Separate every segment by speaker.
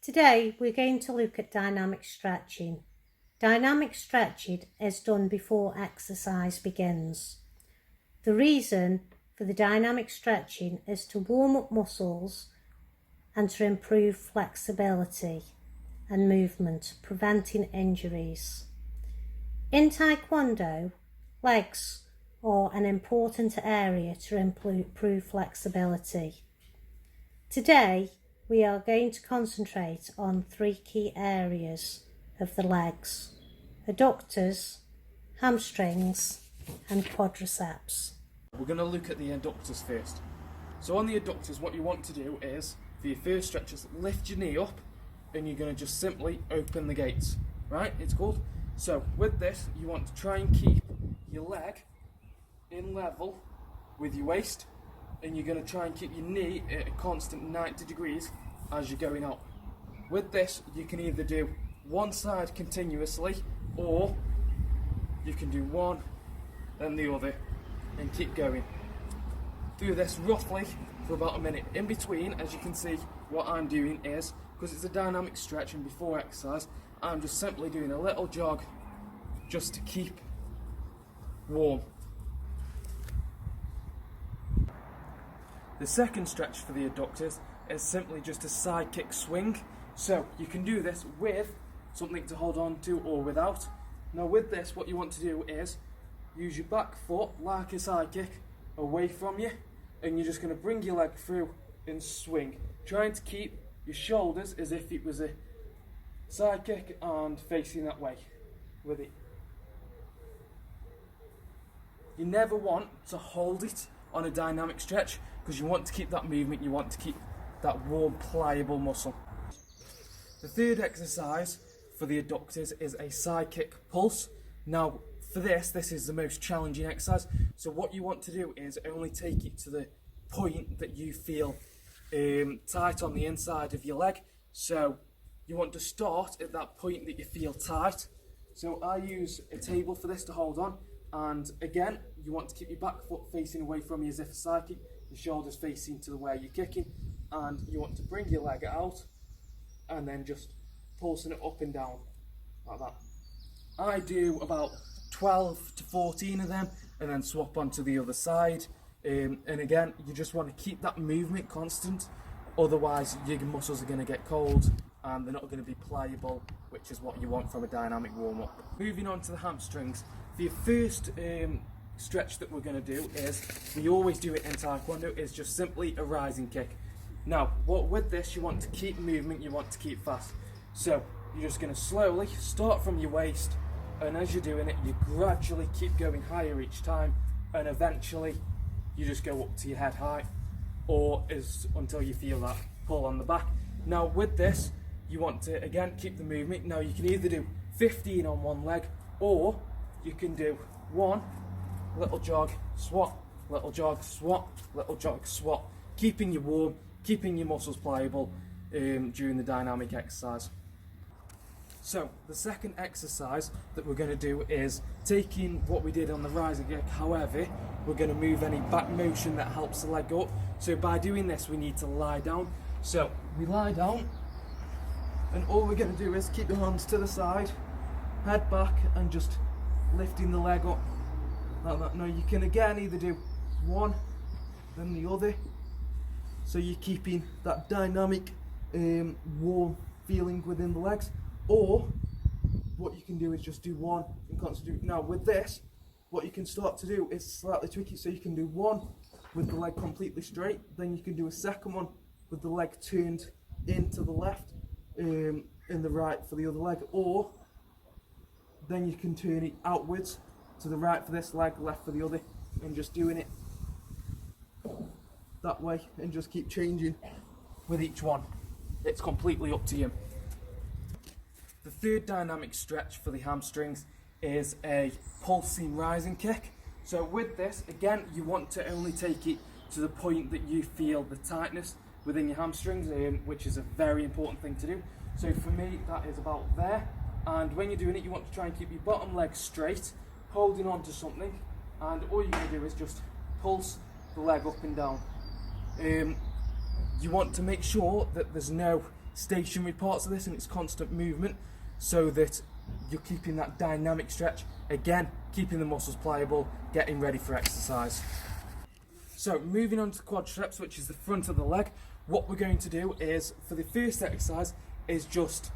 Speaker 1: Today we're going to look at dynamic stretching. Dynamic stretching is done before exercise begins. The reason for the dynamic stretching is to warm up muscles and to improve flexibility and movement, preventing injuries. In Taekwondo, legs are an important area to improve flexibility. Today, we are going to concentrate on three key areas of the legs: adductors, hamstrings, and quadriceps.
Speaker 2: We're going to look at the adductors first. So on the adductors, what you want to do is, for your first stretches, lift your knee up and you're going to just simply open the gates, right? It's called. So with this, you want to try and keep your leg in level with your waist, and you're going to try and keep your knee at a constant 90 degrees as you're going out. With this, you can either do one side continuously, or you can do one then the other and keep going. Do this roughly for about a minute. In between, as you can see, what I'm doing is, because it's a dynamic stretch and before exercise, I'm just simply doing a little jog just to keep warm. The second stretch for the adductors is simply just a side kick swing. So you can do this with something to hold on to or without. Now with this, what you want to do is use your back foot like a side kick away from you, and you're just going to bring your leg through and swing, trying to keep your shoulders as if it was a side kick and facing that way with it. You never want to hold it on a dynamic stretch because you want to keep that movement, you want to keep that warm, pliable muscle. The third exercise for the adductors is a side kick pulse. Now for this is the most challenging exercise. So what you want to do is only take it to the point that you feel tight on the inside of your leg. So you want to start at that point that you feel tight. So I use a table for this to hold on, and again, you want to keep your back foot facing away from you as if a side kick, your shoulders facing to the way you're kicking, and you want to bring your leg out and then just pulsing it up and down like that. I do about 12 to 14 of them and then swap onto the other side. And again, you just want to keep that movement constant, otherwise your muscles are going to get cold and they're not going to be pliable, which is what you want from a dynamic warm-up. Moving on to the hamstrings. For your first stretch that we're going to do is, we always do it in Taekwondo, is just simply a rising kick. Now, with this, you want to keep movement, you want to keep fast. So you're just going to slowly start from your waist, and as you're doing it, you gradually keep going higher each time, and eventually you just go up to your head height, or until you feel that pull on the back. Now with this, you want to again keep the movement. Now you can either do 15 on one leg, or you can do one little jog, swap, little jog, swap, little jog, swap, keeping you warm, keeping your muscles pliable during the dynamic exercise. So the second exercise that we're going to do is taking what we did on the rising kick. However, we're going to move any back motion that helps the leg go up. So by doing this, we need to lie down. So we lie down, and all we're going to do is keep your hands to the side, head back, and just lifting the leg up like that. Now you can again either do one then the other, so you're keeping that dynamic warm feeling within the legs, or what you can do is just do one and constantly. Now with this, what you can start to do is slightly tricky, so you can do one with the leg completely straight, then you can do a second one with the leg turned into the left and the right for the other leg, or then you can turn it outwards to the right for this leg, left for the other, and just doing it that way, and just keep changing with each one. It's completely up to you. The third dynamic stretch for the hamstrings is a pulsing rising kick. So with this, again, you want to only take it to the point that you feel the tightness within your hamstrings, which is a very important thing to do. So for me, that is about there. And when you're doing it, you want to try and keep your bottom leg straight, holding on to something, and all you're going to do is just pulse the leg up and down. You want to make sure that there's no stationary parts of this and it's constant movement, so that you're keeping that dynamic stretch, again keeping the muscles pliable, getting ready for exercise. So moving on to the quadriceps, which is the front of the leg, what we're going to do is, for the first exercise, is just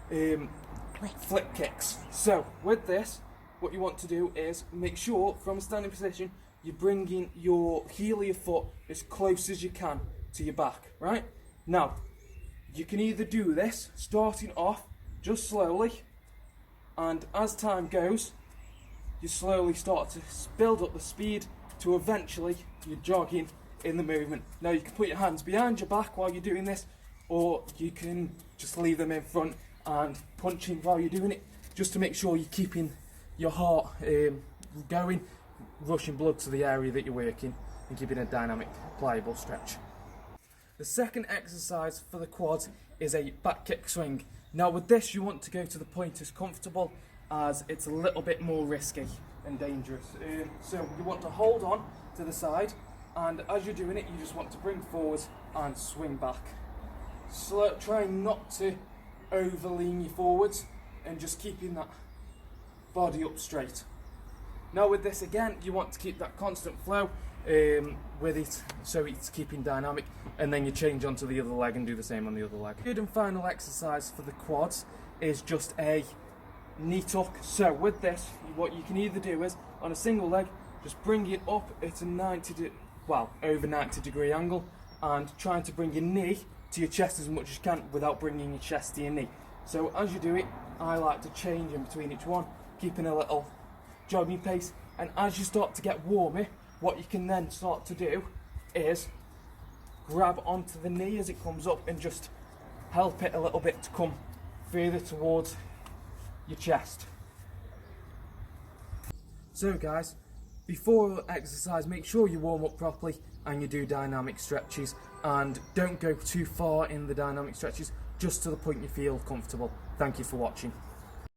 Speaker 2: flip kicks. So with this, what you want to do is make sure from a standing position you're bringing your heel of your foot as close as you can to your back, right? Now, you can either do this starting off just slowly, and as time goes, you slowly start to build up the speed to eventually you're jogging in the movement. Now you can put your hands behind your back while you're doing this, or you can just leave them in front and punching while you're doing it, just to make sure you're keeping your heart going, rushing blood to the area that you're working, and keeping a dynamic, pliable stretch. The second exercise for the quads is a back kick swing. Now with this, you want to go to the point as comfortable, as it's a little bit more risky and dangerous. So you want to hold on to the side, and as you're doing it, you just want to bring forward and swing back. Trying not to over-lean you forwards, and just keeping that body up straight. Now with this, again, you want to keep that constant flow with it, so it's keeping dynamic, and then you change onto the other leg and do the same on the other leg. Third and final exercise for the quads is just a knee tuck. So with this, what you can either do is, on a single leg, just bring it up at a over 90 degree angle, and trying to bring your knee to your chest as much as you can without bringing your chest to your knee. So as you do it, I like to change in between each one, keeping a little jogging pace, and as you start to get warmer, what you can then start to do is grab onto the knee as it comes up and just help it a little bit to come further towards your chest. So guys, before exercise, make sure you warm up properly and you do dynamic stretches, and don't go too far in the dynamic stretches, just to the point you feel comfortable. Thank you for watching.